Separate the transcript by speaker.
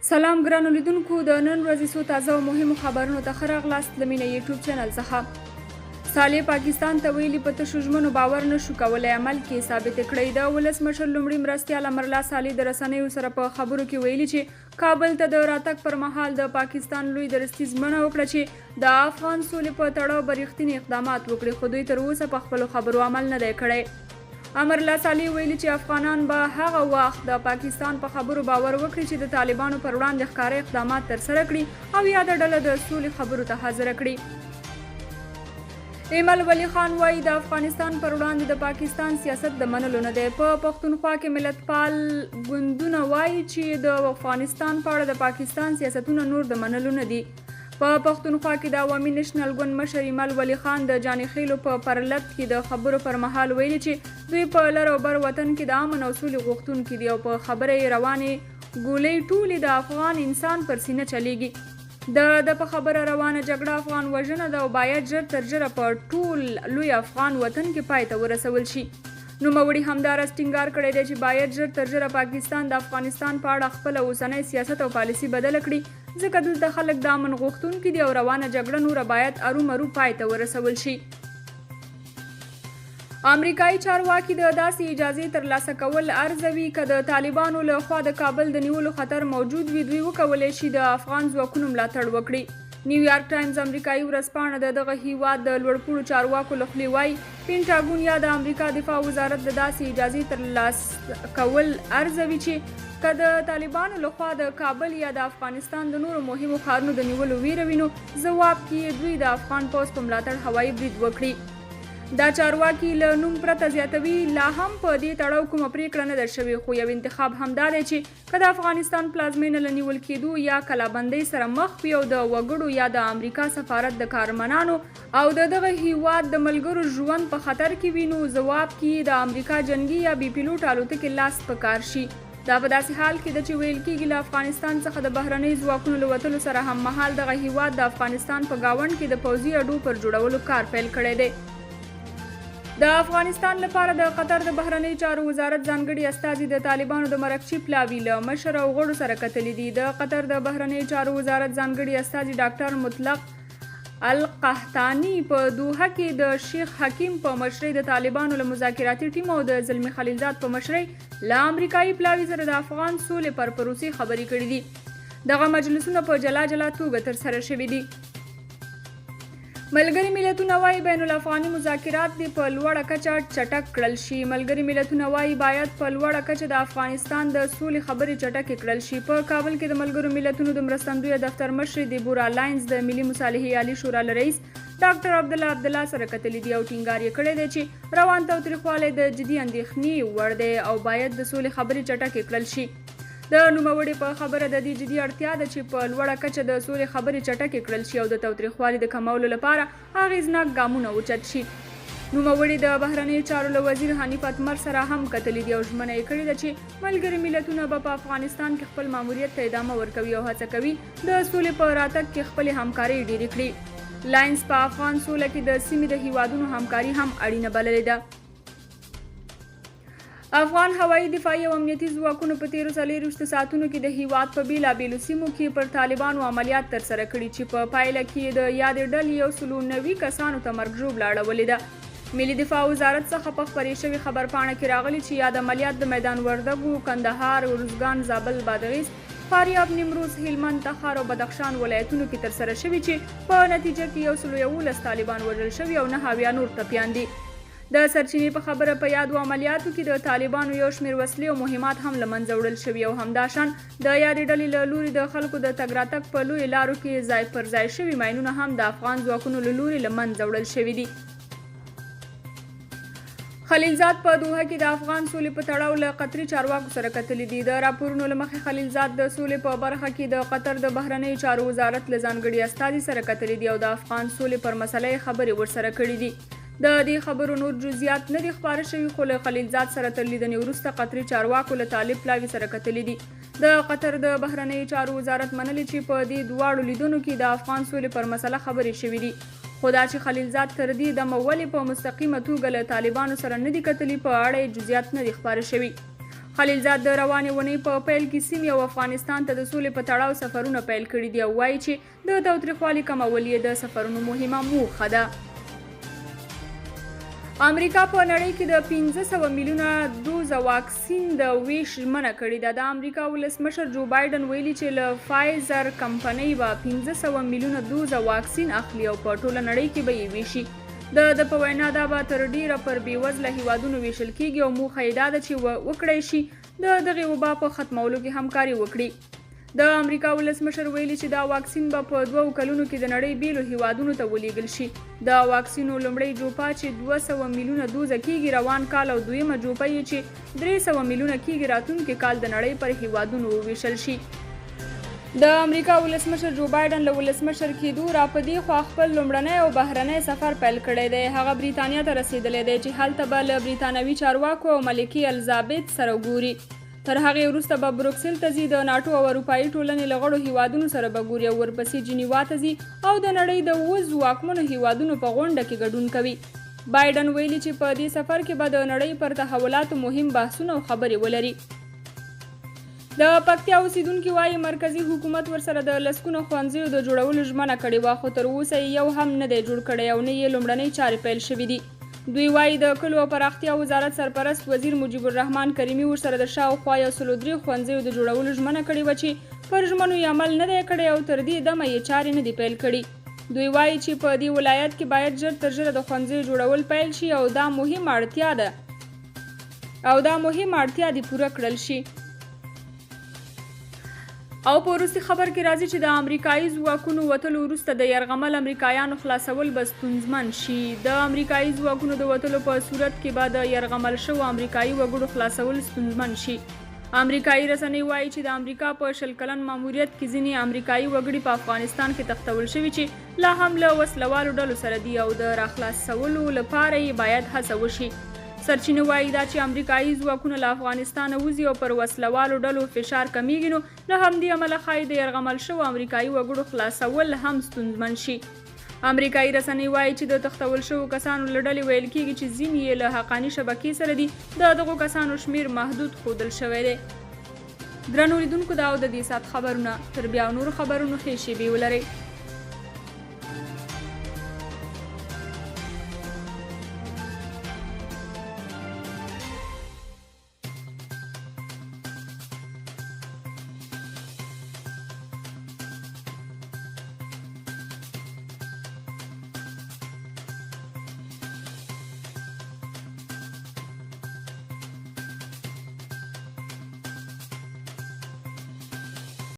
Speaker 1: سلام ګرانو لیدونکو د نن ورځې څو تازه او مهمو خبرونو ته ښه راغلاست له مینه یوټیوب چینل څخه. صالح پاکستان ته ویلي په تشو ژمنو باور نشو کولی عمل کې ثابت کړی. د ولسمشر لومړي مرستیال امرالله صالح د رسنیو سره په خبرو کې ویلي چې کابل ته د راتګ پر مهال د پاکستان لوی درستي ژمنه وکړه چې د افغان سولې په تړاو به رښتیني اقدامات وکړي، خو دوی تر اوسه په خپلو خبرو عمل نه دی کړی. امرالله صالح ویلي چې افغانان به هغه وخت د پاکستان په خبرو باور وکړي چې د طالبانو پر وړاندې ښکاره اقدامات ترسره کړي او یاده ډله د سولې خبرو ته حاضره کړي. ایمل ولی خان وایي د افغانستان پر وړاندې د پاکستان سیاست د منلو نه دی. په پښتونخوا کې ملتپال ګوندونه وایي چې د افغانستان په اړه د پاکستان سیاستونه نور د منلو نه دي. په پښتونخوا کې د عوامي نېشنل ګوند مشر ایمل ولی خان د جاني خیلو په پرلط کې د خبرو پر مهال ویلي چې دوی په لر او بر وطن کې د امن او سولې غوښتونکي دي او په خبره یې روانې ګولۍ ټولې د افغان انسان پر سینه چلیږي. د په خبره روانه جګړه افغان وژنه ده او باید ژر تر ژره په ټول لوی افغان وطن کې پای ته ورسول شي. نوموړي همداراز ټینګار کړی دی چې باید ژر تر ژره پاکستان د افغانستان په اړه خپله اوسنی سیاست او پالیسي بدله کړي، ځکه دلته خلک د امن غوښتونکي دي او روانه جګړه نوره باید ارومرو پای ته ورسول شي. امریکایي چارواکي د داسې اجازې ترلاسه کول ارزوي که د طالبانو له خوا د کابل د نیولو خطر موجود وي، دوی وکولی شي د افغان ځواکونو ملاتړ وکړي. نیویارک ټایمز امریکایي ورځپاڼه د دغه هیواد د لوړپوړو چارواکو له خولې وایي پینټاګون یا د امریکا دفاع وزارت د داسې اجازې ترلاسه کول ارزوي چې که د طالبانو لخوا د کابل یا د افغانستان د نورو مهمو ښارونو د نیولو ویره وي، نو ځواب کې دوی د افغان پوځ په ملاتړ هوایي برید وکړي. دا چارواکي له نوم پرته زیاتوي لا هم په دې تړاو کومه پریکړه نه ده شوې، خو یو انتخاب همدا دی چې که د افغانستان پلازمینه له نیول کېدو یا کلابندۍ سره مخ وي او د وګړو یا د امریکا سفارت د کارمنانو او د دغه هیواد د ملګرو ژوند په خطر کې وي، نو ځواب کې د امریکا جنګي یا بي پیلوټ الوتکې لاس په کار شي. دا په داسې حال کې ده چې ویل کېږي له افغانستان څخه د بهرنۍ ځواکونو له وتلو سره هم مهال دغه هیواد د افغانستان په ګاونډ کې د پوځي اډو پر جوړولو کار پیل کړی دی. د افغانستان لپاره د قطر د بهرنۍ چارو وزارت ځانګړي استازي د طالبانو د مرکچي پلاوي له مشر او غړو سره کتلي دي. د قطر د بهرنۍ چارو وزارت ځانګړي استازي ډاکټر مطلق القحطاني په دوحه کې د شیخ حکیم په مشرۍ د طالبانو له مذاکراتي ټیم او د زلمي خلیلزاد په مشرۍ له امریکایي پلاوي سره د افغان سولې پر پروسې خبرې کړې دي. دغه مجلسونه په جلا جلا توګه ترسره شوي دي. ملګري ملتونه وایي بین الافغاني مذاکرات دې په لوړه کچه چټک کړل شي. ملګري ملتونه وایي باید په لوړه کچه د افغانستان د سولې خبرې چټکې کړل شي. په کابل کې د ملګرو ملتونو د مرستندویه دفتر مشر دیبورا لاینز د ملي مصالحې عالي شورا له رئیس ډاکټر عبدالله سره کتلي دي او ټینګار یې کړی دی چې روان تاوتریخوالی د جدي اندېښنې وړ دی او باید د سولې خبرې چټکې کړل شي. د نوموړي په خبره د دې جدي اړتیا ده چې په لوړه کچه د سولې خبرې چټکې کړل شي او د تاوتریخوالي د کمولو لپاره اغېزناک ګامونه اوچت شي. نوموړي د بهرنیو چارو له وزیر حنیف اتمر سره هم کتلي دي او ژمنه یې کړې ده چې ملګري ملتونه به په افغانستان کې خپل ماموریت ته ادامه ورکوي او هڅه کوي د سولې په راتګ کې خپلې همکارۍ ډېرې کړي. لاینز په افغان سوله کې د سیمې د هیوادونو همکاري هم اړینه بللې ده. افغان هوایي دفاعي او امنیتي ځواکونو په تیرو 24 ساعتونو کې د هیواد په بیلابیلو سیمو کې پر طالبانو عملیات ترسره کړي چې په پایله کې د یادې ډلې 190 کسانو ته مرګ ژوبله اړولې ده. ملي دفاع وزارت څخه په خپرې شوې خبرپاڼه کې راغلي چې یاد عملیات د میدان وردګو، کندهار، ارزګان، زابل، بادغیس، فاریاب، نیمروز، هلمند، تخار او بدخشان ولایتونو کې ترسره شوي چې په نتیجه کې 111 طالبان وژل شوي او 9 نور ټپیان دي. د سرچینې په خبره په یادو عملیاتو کې د طالبانو یو شمېر وسلې او مهمات هم له منځه وړل شوي او همداشان د یادې ډلې له لوري د خلکو د تګ راتګ په لویو لارو کې ځای پر ځای شوي ماینونه هم د افغان ځواکونو له لوري له منځه وړل شوي دي. خلیلزاد په دوحه کې د افغان سولې په تړاو له قطري چارواکو سره کتلي دي. د راپورونو له مخې خلیلزاد د سولې په برخه کې د قطر د بهرنیو چارو وزارت له ځانګړي استازي سره کتلي دي او د افغان سولې پر مسله یې خبرې ورسره کړي دي. د دې خبرو نور جزئیات نه دي خپاره شوي، خو له خلیلزاد سره تر لیدنې وروسته قطري چارواکو له طالب پلاوي سره کتلي دي. د قطر د بهرنیو چارو وزارت منلي چې په دې دواړو لیدنو کې د افغان سولې پر مسله خبرې شوي دي، خو دا چې خلیلزاد تر دې دمه ولې په مستقیمه توګه له طالبانو سره نه دي کتلي په اړه یې جزئیات نه دي خپاره شوي. خلیلزاد د روانې اونۍ په پیل کې سیمې او افغانستان ته د سولې په تړاو سفرونه پیل کړي دي او وایي چې د تاوتریخوالي کمول یې د سفرونو مهمه موخه ده. امریکا په نړۍ کې د 500 میلیونه دوزه واکسین د ویش ژمنه کړې ده. د امریکا ولسمشر جو بایډن ویلي چې له فایزر کمپنۍ به 500 میلیونه دوزه واکسین اخلي او په ټوله نړۍ کې به یې ویشي. د په وینا دا به تر ډیره پر بېوزله هیوادونو ویشل کیږي او موخه یې دا ده چې وکړی شي د دغې وبا په ختمولو کې همکاري وکړي. د امریکا ولسمشر ویلي چې دا واکسین به په 2 کلونو کې د نړۍ بیلو هیوادونو ته ولیږل شي. د واکسینو لومړی جوپه چې 200 میلیونه دوزه کیږي روان کال او دویمه جوپه یې چې 300 میلیونه کیږي راتلونکي کال د نړۍ پر هیوادونو وویشل شي. د امریکا ولسمشر جو بایډن له ولسمشر کېدو را په دې خوا خپل لومړنی او بهرنی سفر پیل کړی دی. هغه بریتانیا ته رسېدلی دی چې هلته به له بریتانوي چارواکو او ملکې الیزابت سره ګوري. تر هغې وروسته به بروکسل ته ځي، د ناټو او اروپایي ټولنې له غړو هیوادونو سره به ګوري او ورپسې جنیوا ته ځي او د نړۍ د 20 واکمنو هیوادونو په غونډه کې ګډون کوي. بایډن ویلي چې په دې سفر کې به د نړۍ پر تحولاتو مهم بحثونه او خبرې ولري. د پکتیا اوسیدونکي وایي مرکزی حکومت ورسره د لسګونو ښوونځیو د جوړولو ژمنه کړې وه، خو تر اوسه یو هم نه دی جوړ کړی او نه یې لومړنۍ چارې پیل شوي دي. دوی وایي د کلو او پراختیا وزارت سرپرست وزیر مجیب الرحمن کریمي ورسره د شاوخوا 103 ښوونځیو د جوړولو ژمنه کړې وه چې پر ژمنو یې عمل نه دی کړی او تر دې دمه یې چارې نه دي پیل کړي. دوی وایي چې په دې ولایت کې باید ژر تر ژره د ښوونځیو جوړول پیل شي او دا مهمه اړتیا دې پوره کړل شي. او په وروستي خبر کې راځي چې د امریکایي ځواکونو وتلو وروسته د یرغمل امریکایانو خلاصول به ستونزمن شي. د امریکایي ځواکونو د وتلو په صورت کې به د یرغمل شوو امریکایي وګړو خلاصول ستونزمن شي. امریکایي رسنۍ وایي چې د امریکا په 20 کلن ماموریت کې ځینې امریکایي وګړي په افغانستان کې تښتول شوي چې لا هم له وسلوالو ډلو سره دي او د راخلاصولو لپاره یې باید هڅه وشي. سرچینه وایي دا چې امریکایي ځواکونه له افغانستانه وځي او پر وسلوالو ډلو فشار کمیږي، نو له همدې امله ښایي د یرغمل شوو امریکایي وګړو خلاصول هم ستونزمن شي. امریکایي رسنۍ وایي چې د تښتول شوو کسانو له ډلې ویل کېږي چې ځینې یې له حقاني شبکې سره دي. د دغو کسانو شمیر محدود ښودل شوی دی. درنو لیدونکو دا او د دې ساعت خبرونه، تر بیا نورو خبرونو ښې شېبې ولرئ.